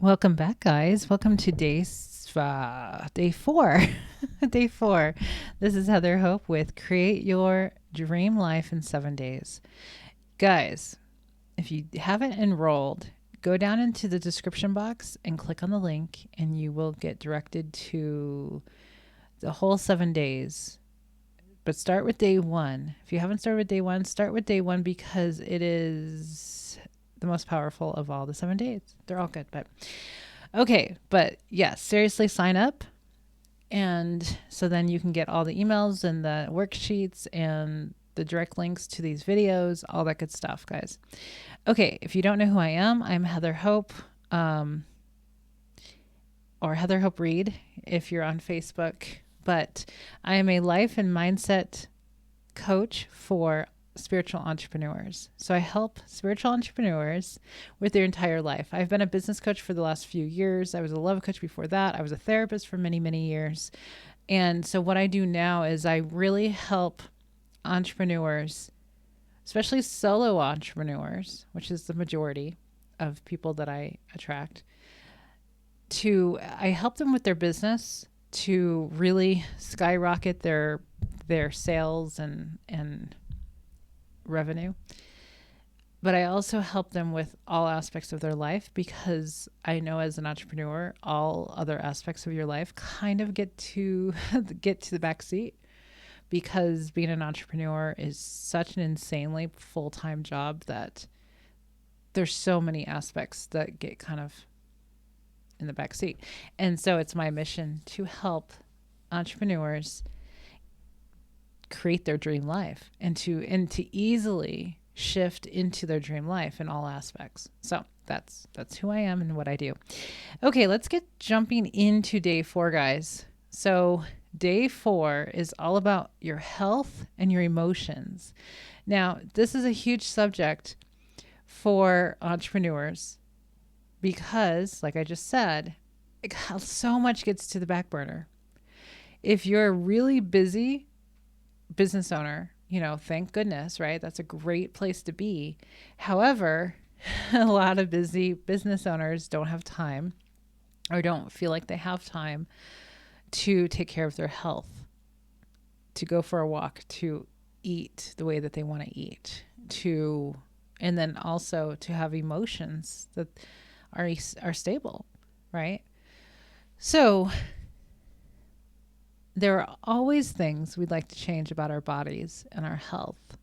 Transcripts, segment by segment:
Welcome back, guys. Welcome to day four. Day four. This is Heather Hope with Create Your Dream Life in 7 Days. Guys, if you haven't enrolled, go down into the description box and click on the link, and you will get directed to the whole 7 days. But start with day one. If you haven't started with day one, start with day one because it is the most powerful of all the 7 days. They're all good, but okay. But yes, seriously, sign up. And so then you can get all the emails and the worksheets and the direct links to these videos, all that good stuff, guys. Okay, if you don't know who I am, I'm Heather Hope, or Heather Hope Reed if you're on Facebook. But I am a life and mindset coach for spiritual entrepreneurs. So I help spiritual entrepreneurs with their entire life. I've been a business coach for the last few years. I was a love coach before that. I was a therapist for many, many years. And so what I do now is I really help entrepreneurs, especially solo entrepreneurs, which is the majority of people that I attract, I help them with their business to really skyrocket their sales and revenue. But I also help them with all aspects of their life because I know as an entrepreneur, all other aspects of your life kind of get to the back seat because being an entrepreneur is such an insanely full-time job that there's so many aspects that get kind of in the back seat. And so it's my mission to help entrepreneurs create their dream life and to easily shift into their dream life in all aspects. So that's who I am and what I do. Okay, let's get jumping into day 4, guys. So day 4 is all about your health and your emotions. Now, this is a huge subject for entrepreneurs because, like I just said, so much gets to the back burner. If you're a really busy business owner, thank goodness, right? That's a great place to be. However, a lot of busy business owners don't have time or don't feel like they have time to take care of their health, to go for a walk, to eat the way that they want to eat, and then also to have emotions that are stable, right? So there are always things we'd like to change about our bodies and our health.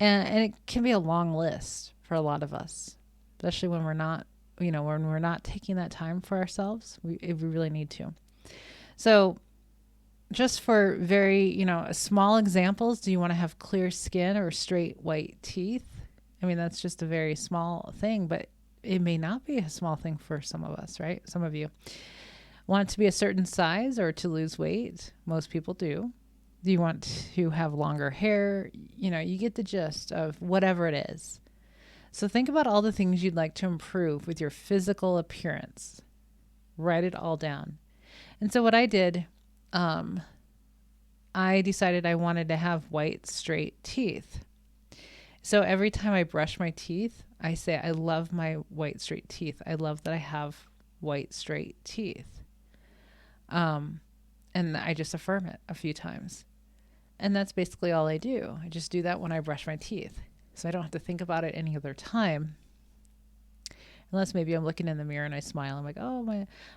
And it can be a long list for a lot of us, especially when we're not, when we're not taking that time for ourselves, if we really need to. So just for very, small examples, do you want to have clear skin or straight white teeth? I mean, that's just a very small thing, but it may not be a small thing for some of us, right? Some of you want to be a certain size or to lose weight. Most people do. Do you want to have longer hair? You get the gist of whatever it is. So think about all the things you'd like to improve with your physical appearance. Write it all down. And so what I did, I decided I wanted to have white, straight teeth. So every time I brush my teeth, I say, I love my white, straight teeth. I love that I have white, straight teeth. And I just affirm it a few times. And that's basically all I do. I just do that when I brush my teeth. So I don't have to think about it any other time. Unless maybe I'm looking in the mirror and I smile. I'm like,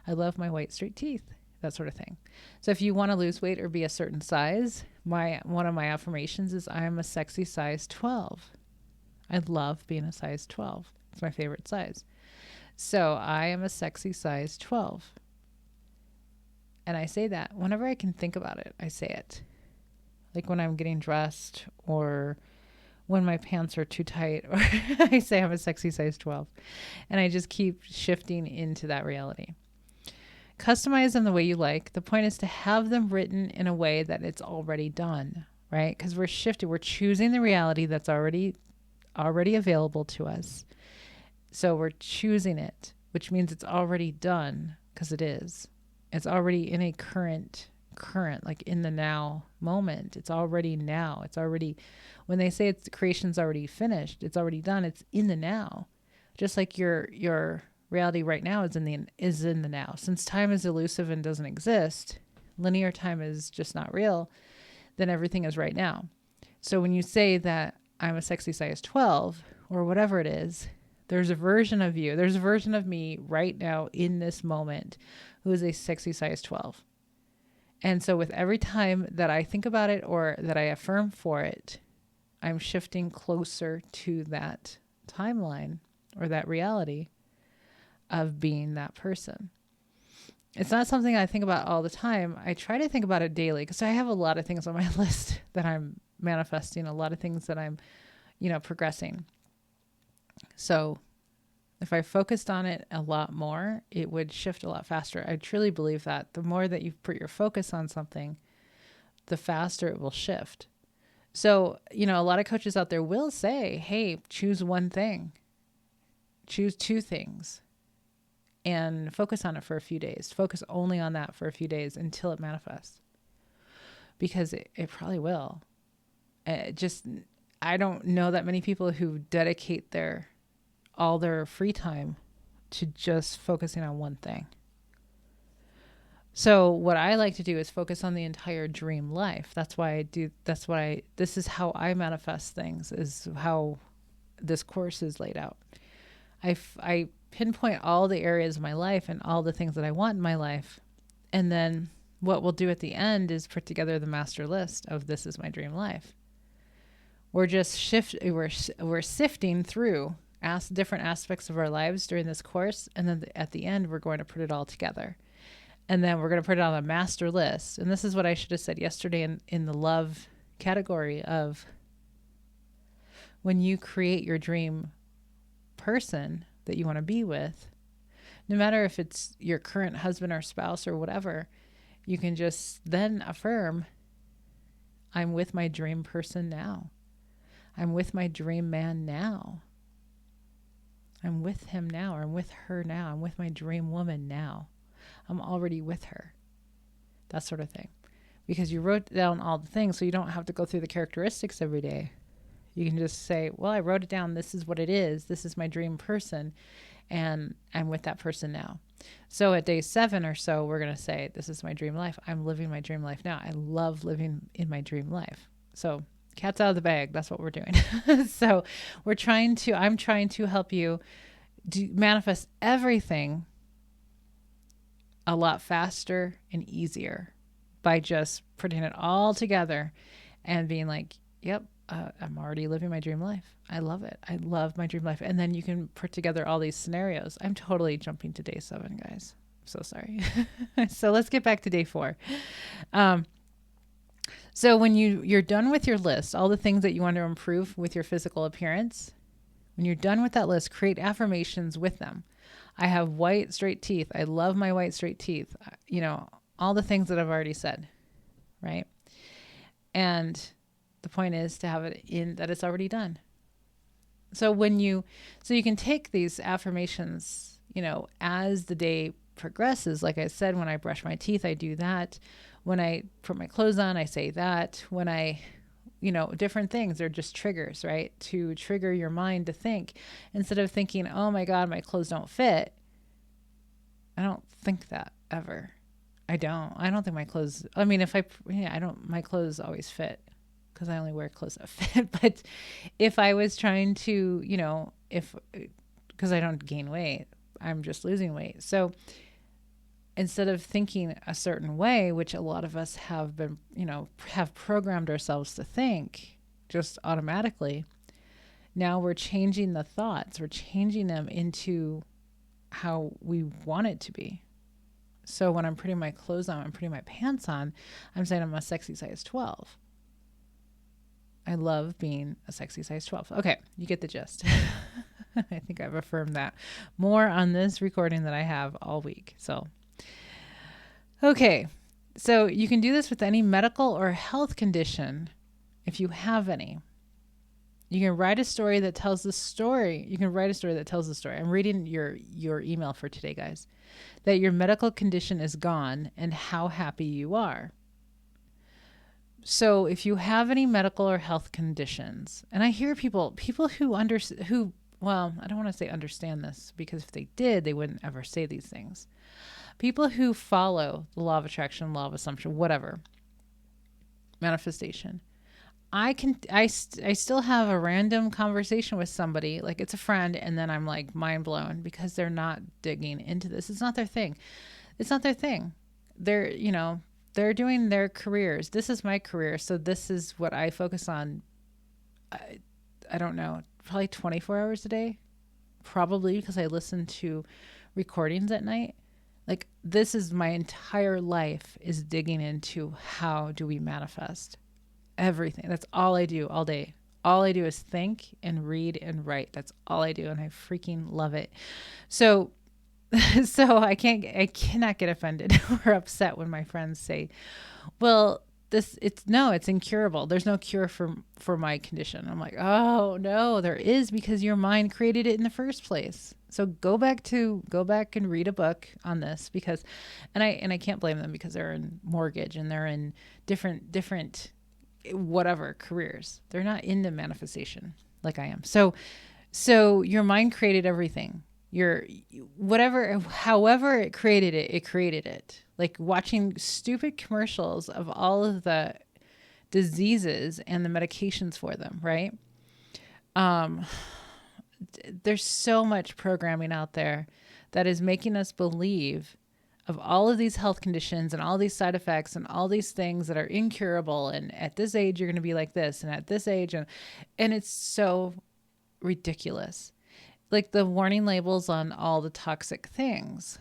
I love my white, straight teeth. That sort of thing. So if you want to lose weight or be a certain size, one of my affirmations is I am a sexy size 12. I love being a size 12. It's my favorite size. So I am a sexy size 12. And I say that whenever I can think about it, I say it. Like when I'm getting dressed or when my pants are too tight, or I say I'm a sexy size 12. And I just keep shifting into that reality. Customize them the way you like. The point is to have them written in a way that it's already done, right? Because we're shifting. We're choosing the reality that's already available to us. So we're choosing it, which means it's already done because it is. It's already in a current, like in the now moment. It's already now. It's already, when they say creation's already finished, it's already done. It's in the now. Just like your Reality right now is in the now. Since time is elusive and doesn't exist, linear time is just not real, then everything is right now. So when you say that I'm a sexy size 12 or whatever it is, there's a version of you, there's a version of me right now in this moment who is a sexy size 12. And so with every time that I think about it or that I affirm for it, I'm shifting closer to that timeline or that reality of being that person. It's not something I think about all the time. I try to think about it daily because I have a lot of things on my list that I'm manifesting, a lot of things that I'm, progressing. So if I focused on it a lot more, it would shift a lot faster. I truly believe that the more that you put your focus on something, the faster it will shift. So, a lot of coaches out there will say, hey, choose one thing, choose two things, and focus on it for a few days. Focus only on that for a few days until it manifests, because it probably will. I don't know that many people who dedicate all their free time to just focusing on one thing. So what I like to do is focus on the entire dream life. This is how I manifest things, is how this course is laid out. I pinpoint all the areas of my life and all the things that I want in my life. And then what we'll do at the end is put together the master list of this is my dream life. We're just we're sifting through different aspects of our lives during this course. And then at the end, we're going to put it all together. And then we're going to put it on a master list. And this is what I should have said yesterday in the love category of when you create your dream person that you want to be with, no matter if it's your current husband or spouse or whatever, you can just then affirm, I'm with my dream person now. I'm with my dream man now. I'm with him now, or I'm with her now. I'm with my dream woman now. I'm already with her. That sort of thing. Because you wrote down all the things, so you don't have to go through the characteristics every day. You can just say, well, I wrote it down. This is what it is. This is my dream person. And I'm with that person now. So at day 7 or so, we're going to say, this is my dream life. I'm living my dream life now. I love living in my dream life. So cat's out of the bag. That's what we're doing. So I'm trying to help you manifest everything a lot faster and easier by just putting it all together and being like, yep, I'm already living my dream life. I love it. I love my dream life. And then you can put together all these scenarios. I'm totally jumping to day 7, guys. I'm so sorry. So let's get back to day 4. So when you're done with your list, all the things that you want to improve with your physical appearance, when you're done with that list, create affirmations with them. I have white, straight teeth. I love my white, straight teeth. All the things that I've already said, right? And the point is to have it in that it's already done. So you can take these affirmations, as the day progresses. Like I said, when I brush my teeth, I do that. When I put my clothes on, I say that. When I, different things, they're just triggers, right? To trigger your mind to think, instead of thinking, oh my God, my clothes don't fit. I don't think that ever. I don't think my clothes, my clothes always fit because I only wear clothes that fit. But if I was trying to, because I don't gain weight, I'm just losing weight. So instead of thinking a certain way, which a lot of us have been, have programmed ourselves to think just automatically, now we're changing the thoughts. We're changing them into how we want it to be. So when I'm putting my clothes on, I'm putting my pants on, I'm saying I'm a sexy size 12. I love being a sexy size 12. Okay, you get the gist. I think I've affirmed that more on this recording that I have all week. So, okay. So you can do this with any medical or health condition if you have any. You can write a story that tells the story. I'm reading your email for today, guys. That your medical condition is gone and how happy you are. So if you have any medical or health conditions, and I hear people who well, I don't want to say understand this, because if they did, they wouldn't ever say these things. People who follow the law of attraction, law of assumption, whatever, manifestation. I still have a random conversation with somebody, like it's a friend, and then I'm like mind blown because they're not digging into this. It's not their thing. It's not their thing. They're doing their careers. This is my career. So this is what I focus on. I don't know, probably 24 hours a day, probably, because I listen to recordings at night. Like, this is my entire life, is digging into how do we manifest everything. That's all I do all day. All I do is think and read and write. That's all I do. And I freaking love it. So I cannot get offended or upset when my friends say, well, it's incurable. There's no cure for my condition. I'm like, oh no, there is, because your mind created it in the first place. So go back and read a book on this, because, and I can't blame them, because they're in mortgage and they're in different whatever careers. They're not into manifestation like I am. So your mind created everything. However it created it. Like watching stupid commercials of all of the diseases and the medications for them, right? There's so much programming out there that is making us believe of all of these health conditions and all these side effects and all these things that are incurable. And at this age, you're going to be like this, and at this age, and it's so ridiculous. Like the warning labels on all the toxic things,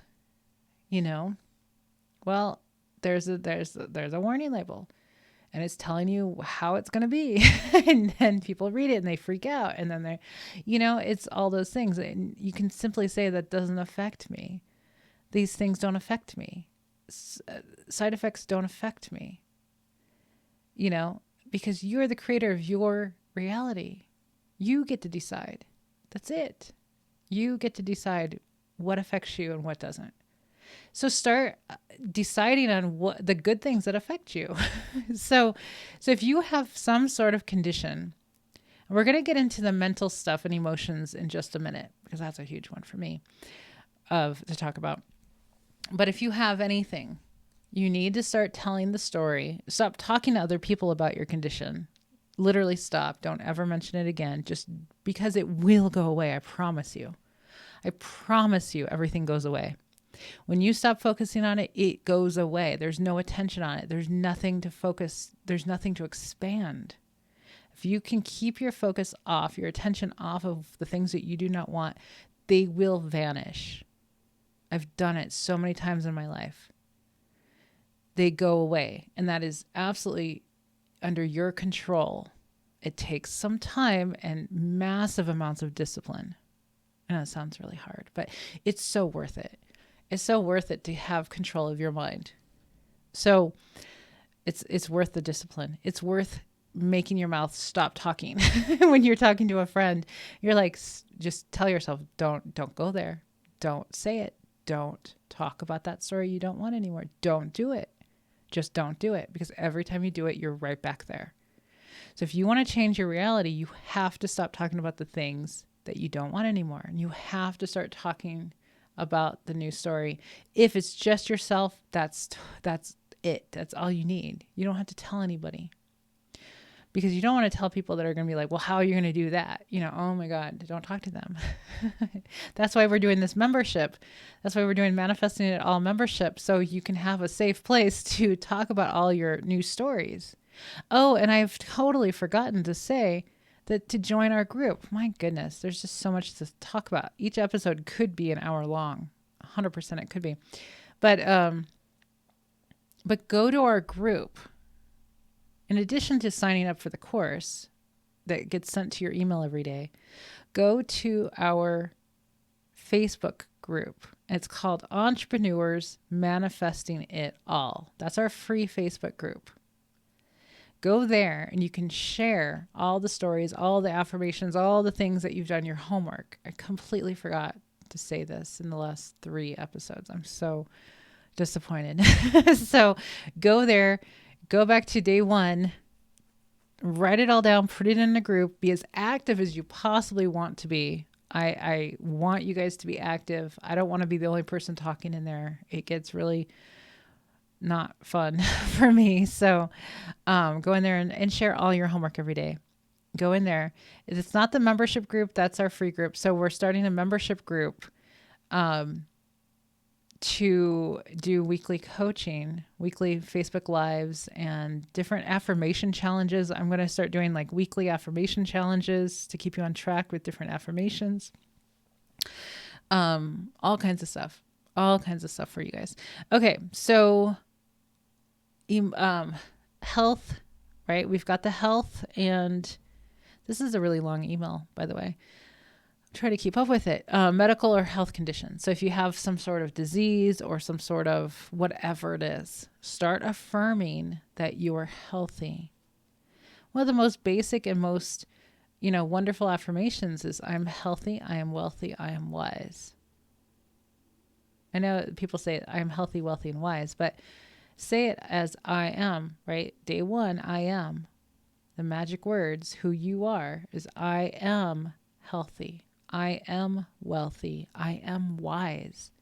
well, there's a warning label, and it's telling you how it's going to be. And then people read it and they freak out. And then it's all those things. And you can simply say, that doesn't affect me. These things don't affect me. Side effects don't affect me, because you're the creator of your reality. You get to decide. That's it. You get to decide what affects you and what doesn't. So start deciding on what the good things that affect you. So if you have some sort of condition, we're going to get into the mental stuff and emotions in just a minute, because that's a huge one for me to talk about. But if you have anything, you need to start telling the story. Stop talking to other people about your condition. Literally stop. Don't ever mention it again, just because it will go away. I promise you. I promise you, everything goes away. When you stop focusing on it, it goes away. There's no attention on it. There's nothing to focus. There's nothing to expand. If you can keep your focus off, your attention off of the things that you do not want, they will vanish. I've done it so many times in my life. They go away, and that is absolutely under your control. It takes some time and massive amounts of discipline. I know it sounds really hard, but it's so worth it. It's so worth it to have control of your mind. So it's worth the discipline. It's worth making your mouth stop talking. When you're talking to a friend, you're like, just tell yourself, don't go there. Don't say it. Don't talk about that story you don't want anymore. Don't do it. Just don't do it, because every time you do it, you're right back there. So if you want to change your reality, you have to stop talking about the things that you don't want anymore. And you have to start talking about the new story. If it's just yourself, that's it. That's all you need. You don't have to tell anybody, because you don't want to tell people that are going to be like, well, how are you going to do that? Oh my God, don't talk to them. That's why we're doing this membership. That's why we're doing Manifesting It All membership. So you can have a safe place to talk about all your new stories. Oh, and I've totally forgotten to say that to join our group. My goodness, there's just so much to talk about. Each episode could be an hour long. 100% it could be. But go to our group. In addition to signing up for the course that gets sent to your email every day, go to our Facebook group. It's called Entrepreneurs Manifesting It All. That's our free Facebook group. Go there and you can share all the stories, all the affirmations, all the things that you've done, your homework. I completely forgot to say this in the last 3 episodes. I'm so disappointed. So go there. Go back to day 1, write it all down, put it in a group, be as active as you possibly want to be I want you guys to be active. I don't want to be the only person talking in there. It gets really not fun for me. So go in there and share all your homework every day. Go in there. It's not the membership group. That's our free group. So we're starting a membership group to do weekly coaching, weekly Facebook lives, and different affirmation challenges. I'm going to start doing like weekly affirmation challenges to keep you on track with different affirmations. All kinds of stuff for you guys. Okay. So, health, right? We've got the health, and this is a really long email, by the way. Try to keep up with it. Medical or health condition. So if you have some sort of disease or some sort of whatever it is, start affirming that you are healthy. One of the most basic and most, wonderful affirmations is I'm healthy, I am wealthy, I am wise. I know people say I am healthy, wealthy, and wise, but say it as I am, right? Day one, I am. The magic words, who you are, is I am healthy. I am wealthy. I am wise.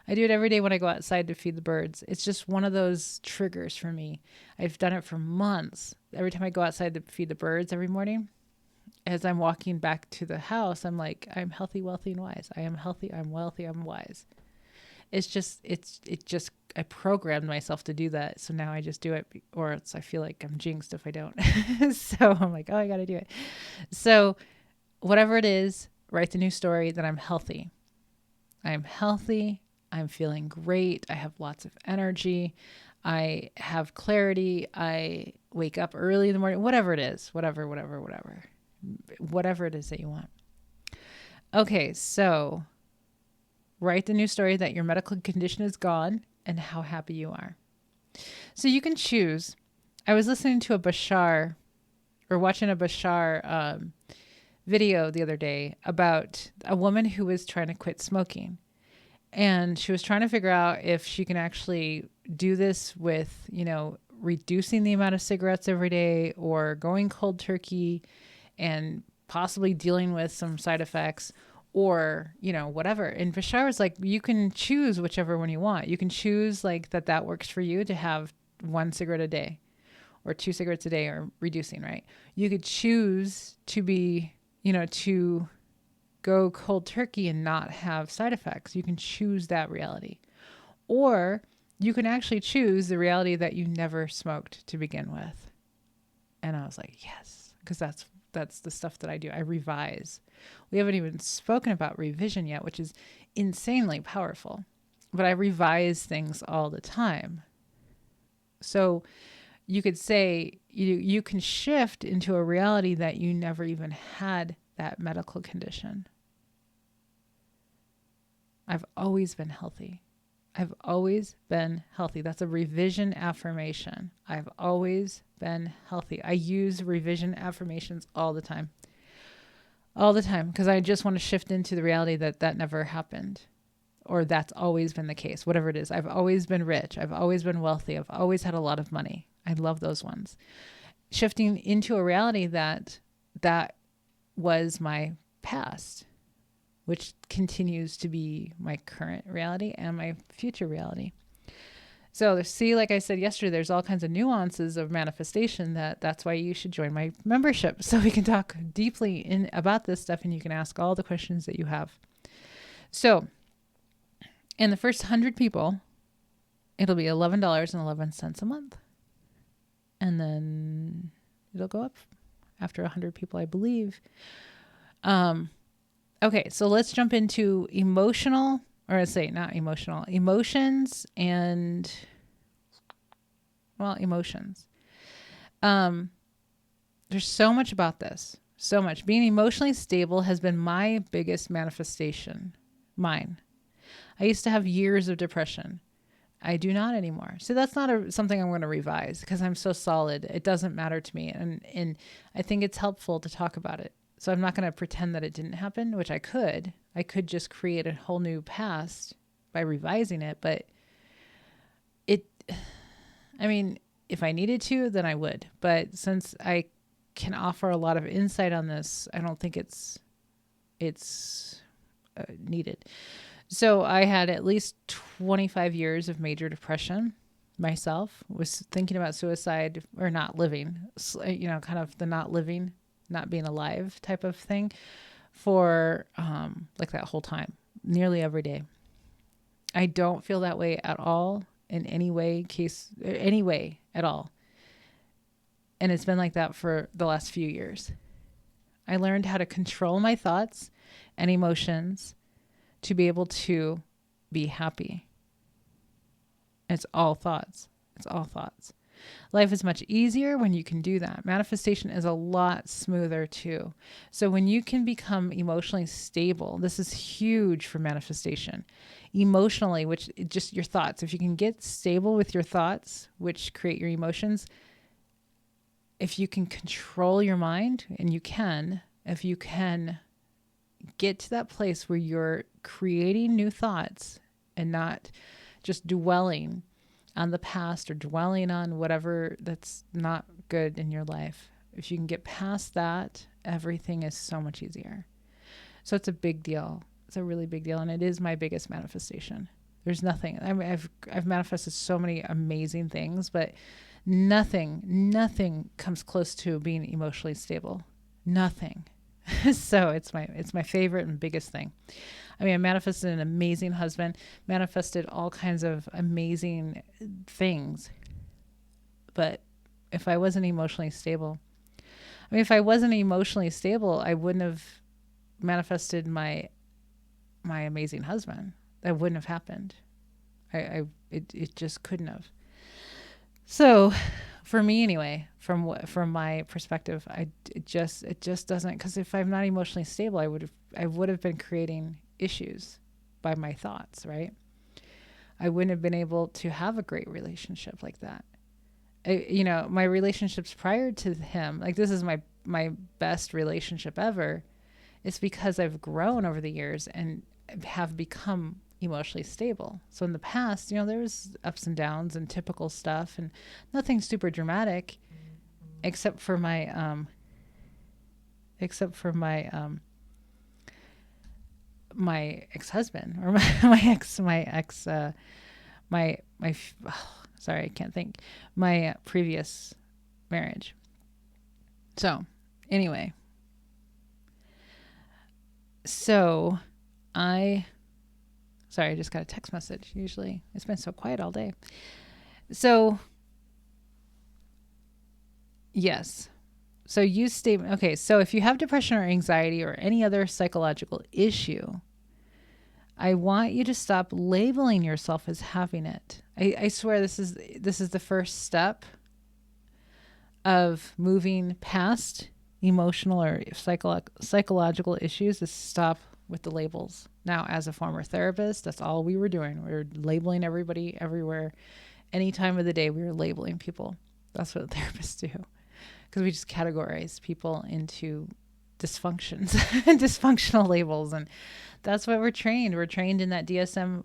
I do it every day when I go outside to feed the birds. It's just one of those triggers for me. I've done it for months. Every time I go outside to feed the birds every morning, as I'm walking back to the house, I'm like, I'm healthy, wealthy, and wise. I am healthy, I'm wealthy, I'm wise. I programmed myself to do that. So now I just do it, or else I feel like I'm jinxed if I don't. So I'm like, oh, I got to do it. So whatever it is, write the new story that I'm healthy. I'm healthy. I'm feeling great. I have lots of energy. I have clarity. I wake up early in the morning, whatever it is, whatever it is that you want. Okay. So write the new story that your medical condition is gone and how happy you are. So you can choose. I was listening to watching a Bashar video the other day about a woman who was trying to quit smoking. And she was trying to figure out if she can actually do this with, reducing the amount of cigarettes every day or going cold turkey and possibly dealing with some side effects or, whatever. And Bashar was like, you can choose whichever one you want. You can choose like that works for you to have 1 cigarette a day or 2 cigarettes a day or reducing, right? You could choose to be, to go cold turkey and not have side effects. You can choose that reality. Or you can actually choose the reality that you never smoked to begin with. And I was like, yes, because that's the stuff that I do. I revise. We haven't even spoken about revision yet, which is insanely powerful. But I revise things all the time. So you could say you can shift into a reality that you never even had that medical condition. I've always been healthy. I've always been healthy. That's a revision affirmation. I've always been healthy. I use revision affirmations all the time. All the time, because I just want to shift into the reality that never happened, or that's always been the case, whatever it is. I've always been rich. I've always been wealthy. I've always had a lot of money. I love those ones. Shifting into a reality that was my past, which continues to be my current reality and my future reality. So see, like I said yesterday, there's all kinds of nuances of manifestation that's why you should join my membership. So we can talk deeply about this stuff and you can ask all the questions that you have. So in the first 100 people, it'll be $11.11 a month. And then it'll go up after 100 people, I believe. Okay, so let's jump into emotions and, emotions. There's so much about this, so much. Being emotionally stable has been my biggest manifestation, mine. I used to have years of depression. I do not anymore. So that's not something I'm going to revise because I'm so solid. It doesn't matter to me. And I think it's helpful to talk about it. So I'm not going to pretend that it didn't happen, which I could. I could just create a whole new past by revising it. But if I needed to, then I would. But since I can offer a lot of insight on this, I don't think it's it's needed. So I had at least 25 years of major depression myself, was thinking about suicide or not living, kind of the not living, not being alive type of thing for like that whole time, nearly every day. I don't feel that way at all in any way at all. And it's been like that for the last few years. I learned how to control my thoughts and emotions to be able to be happy. It's all thoughts. It's all thoughts. Life is much easier when you can do that. Manifestation is a lot smoother too. So when you can become emotionally stable, this is huge for manifestation. Emotionally, which just your thoughts. If you can get stable with your thoughts, which create your emotions, if you can control your mind, and if you can get to that place where you're creating new thoughts and not just dwelling on the past or dwelling on whatever that's not good in your life. If you can get past that, everything is so much easier. So it's a big deal. It's a really big deal. And it is my biggest manifestation. There's nothing. I mean, I've manifested so many amazing things, but nothing comes close to being emotionally stable. Nothing. So it's my favorite and biggest thing. I mean, I manifested an amazing husband, manifested all kinds of amazing things. But if I wasn't emotionally stable, I wouldn't have manifested my amazing husband. That wouldn't have happened. It just couldn't have. So for me anyway, from my perspective, it just doesn't, because if I'm not emotionally stable, I would have been creating issues by my thoughts, right? I wouldn't have been able to have a great relationship like that. My relationships prior to him, like this is my best relationship ever. It's because I've grown over the years and have become emotionally stable. So in the past, there was ups and downs and typical stuff and nothing super dramatic, except for my my ex-husband, or sorry, I can't think, my previous marriage. So anyway, I just got a text message. Usually it's been so quiet all day. So yes. So use statement. Okay. So if you have depression or anxiety or any other psychological issue, I want you to stop labeling yourself as having it. I swear this is the first step of moving past emotional or psychological issues, is stop with the labels. Now, as a former therapist, that's all we were doing. We were labeling everybody everywhere. Any time of the day, we were labeling people. That's what therapists do. Because we just categorize people into dysfunctional labels. And that's what we're trained. We're trained in that DSM,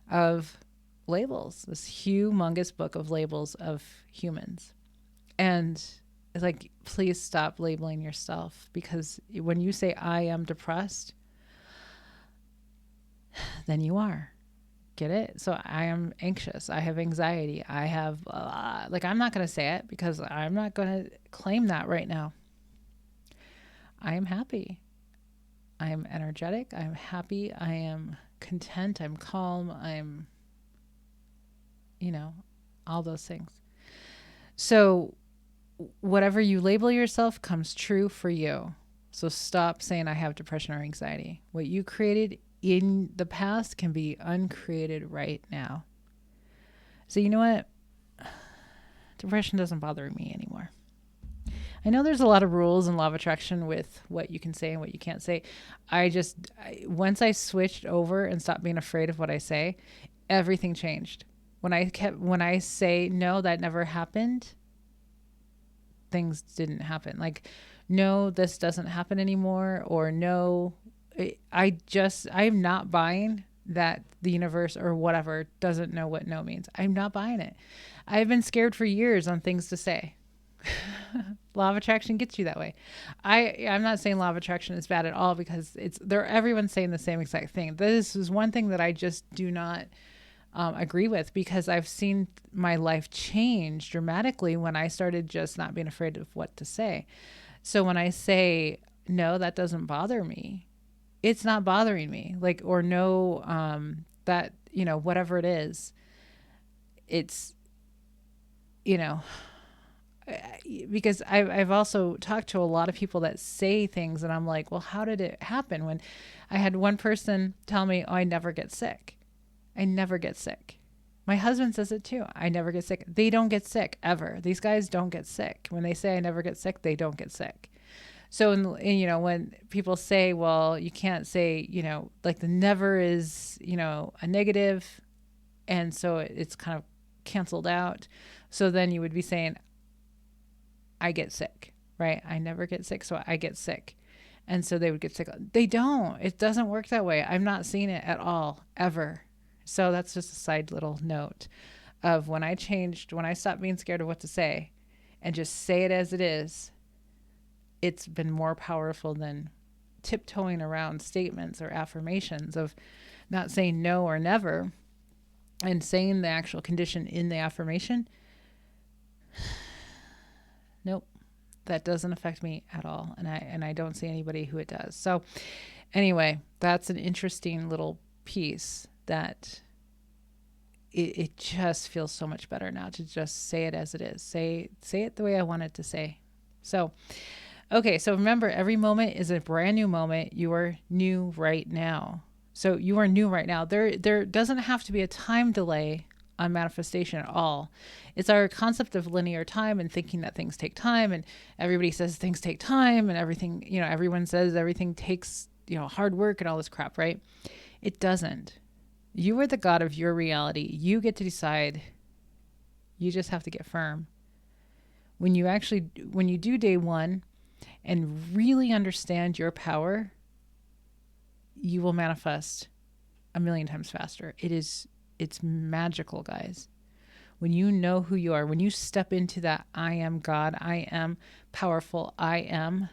of labels, this humongous book of labels of humans. And it's like, please stop labeling yourself, because when you say I am depressed, then you are. Get it? So I am anxious. I have anxiety. I have, I'm not going to say it because I'm not going to claim that right now. I am happy. I am energetic. I am happy. I am content. I'm calm. I'm, all those things. So whatever you label yourself comes true for you. So stop saying I have depression or anxiety. What you created in the past can be uncreated right now. So you know what? Depression doesn't bother me anymore. I know there's a lot of rules in law of attraction with what you can say and what you can't say. Once I switched over and stopped being afraid of what I say, everything changed. When I say, no, that never happened, things didn't happen. Like, no, this doesn't happen anymore, or no, I'm not buying that the universe or whatever doesn't know what no means. I'm not buying it. I've been scared for years on things to say. Law of attraction gets you that way. I'm not saying law of attraction is bad at all, because everyone's saying the same exact thing. This is one thing that I just do not agree with, because I've seen my life change dramatically when I started just not being afraid of what to say. So when I say, no, that doesn't bother me, it's not bothering me. Like, or no, that, whatever it is, it's, because I've also talked to a lot of people that say things, and I'm like, well, how did it happen? When I had one person tell me, oh, I never get sick. I never get sick. My husband says it too. I never get sick. They don't get sick ever. These guys don't get sick. When they say I never get sick, they don't get sick. So, when people say, well, you can't say, like the never is, a negative. And so it's kind of canceled out. So then you would be saying, I get sick, right? I never get sick, so I get sick. And so they would get sick. They don't. It doesn't work that way. I'm not seeing it at all, ever. So that's just a side little note of when I stopped being scared of what to say and just say it as it is, it's been more powerful than tiptoeing around statements or affirmations of not saying no or never and saying the actual condition in the affirmation. Nope, that doesn't affect me at all. And I don't see anybody who it does. So anyway, that's an interesting little piece that it just feels so much better now to just say it as it is. Say it the way I want it to say. So, okay. So remember, every moment is a brand new moment. You are new right now. So you are new right now. There doesn't have to be a time delay on manifestation at all. It's our concept of linear time and thinking that things take time, and everybody says things take time, and everything, everyone says everything takes, hard work and all this crap, right? It doesn't. You are the God of your reality. You get to decide. You just have to get firm. When you do day one and really understand your power, you will manifest a million times faster. It's magical, guys. When you know who you are, when you step into that, I am God, I am powerful, I am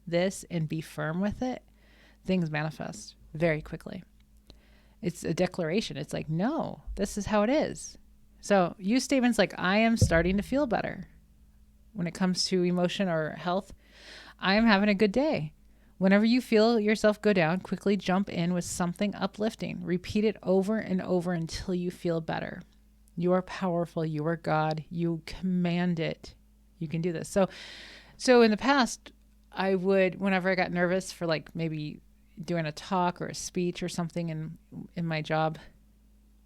this, and be firm with it, things manifest very quickly. It's a declaration. It's like, no, this is how it is. So use statements like, I am starting to feel better. When it comes to emotion or health, I am having a good day. Whenever you feel yourself go down, quickly jump in with something uplifting. Repeat it over and over until you feel better. You are powerful. You are God. You command it. You can do this. So in the past, I would, whenever I got nervous for like maybe doing a talk or a speech or something in my job,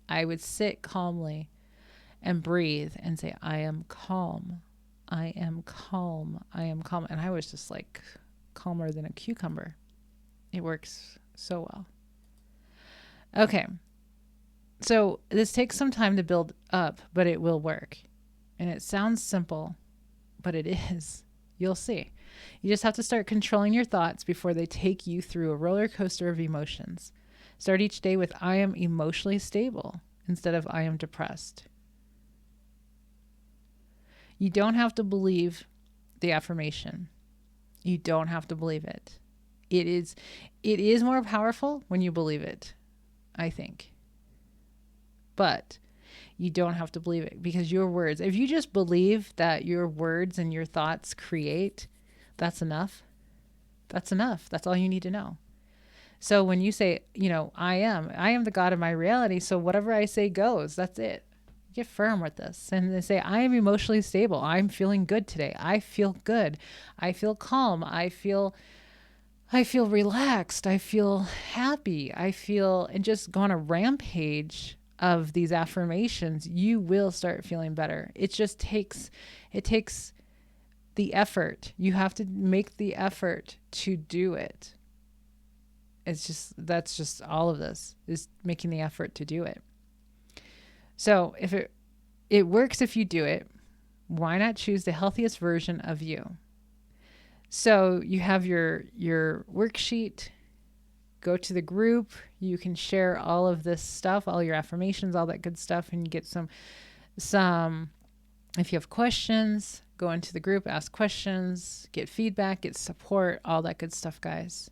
I would sit calmly and breathe and say, I am calm. I am calm. I am calm. And I was just like calmer than a cucumber. It works so well. Okay. So this takes some time to build up, but it will work. And it sounds simple, but it is. You'll see. You just have to start controlling your thoughts before they take you through a roller coaster of emotions. Start each day with, I am emotionally stable, instead of I am depressed. You don't have to believe the affirmation. You don't have to believe it. It is more powerful when you believe it, I think. But you don't have to believe it, because your words, if you just believe that your words and your thoughts create, that's enough. That's enough. That's all you need to know. So when you say, I am the God of my reality. So whatever I say goes, that's it. Get firm with this. And they say, I am emotionally stable. I'm feeling good today. I feel good. I feel calm. I feel relaxed. I feel happy. And just go on a rampage of these affirmations. You will start feeling better. It takes the effort. You have to make the effort to do it. That's just all of this is making the effort to do it. So if it works if you do it, why not choose the healthiest version of you? So you have your worksheet, go to the group. You can share all of this stuff, all your affirmations, all that good stuff, and you get some If you have questions, go into the group, ask questions, get feedback, get support, all that good stuff, guys.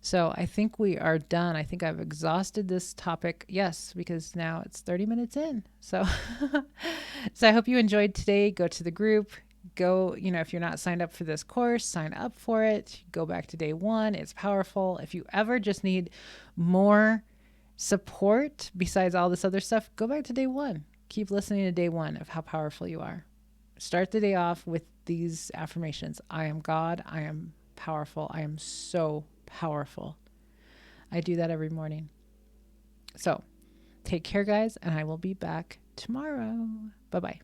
So I think we are done. I think I've exhausted this topic. Yes, because now it's 30 minutes in. So, so I hope you enjoyed today. Go to the group. Go, if you're not signed up for this course, sign up for it. Go back to day 1. It's powerful. If you ever just need more support besides all this other stuff, go back to day 1. Keep listening to day 1 of how powerful you are. Start the day off with these affirmations. I am God. I am powerful. I am so powerful. I do that every morning. So take care, guys, and I will be back tomorrow. Bye-bye.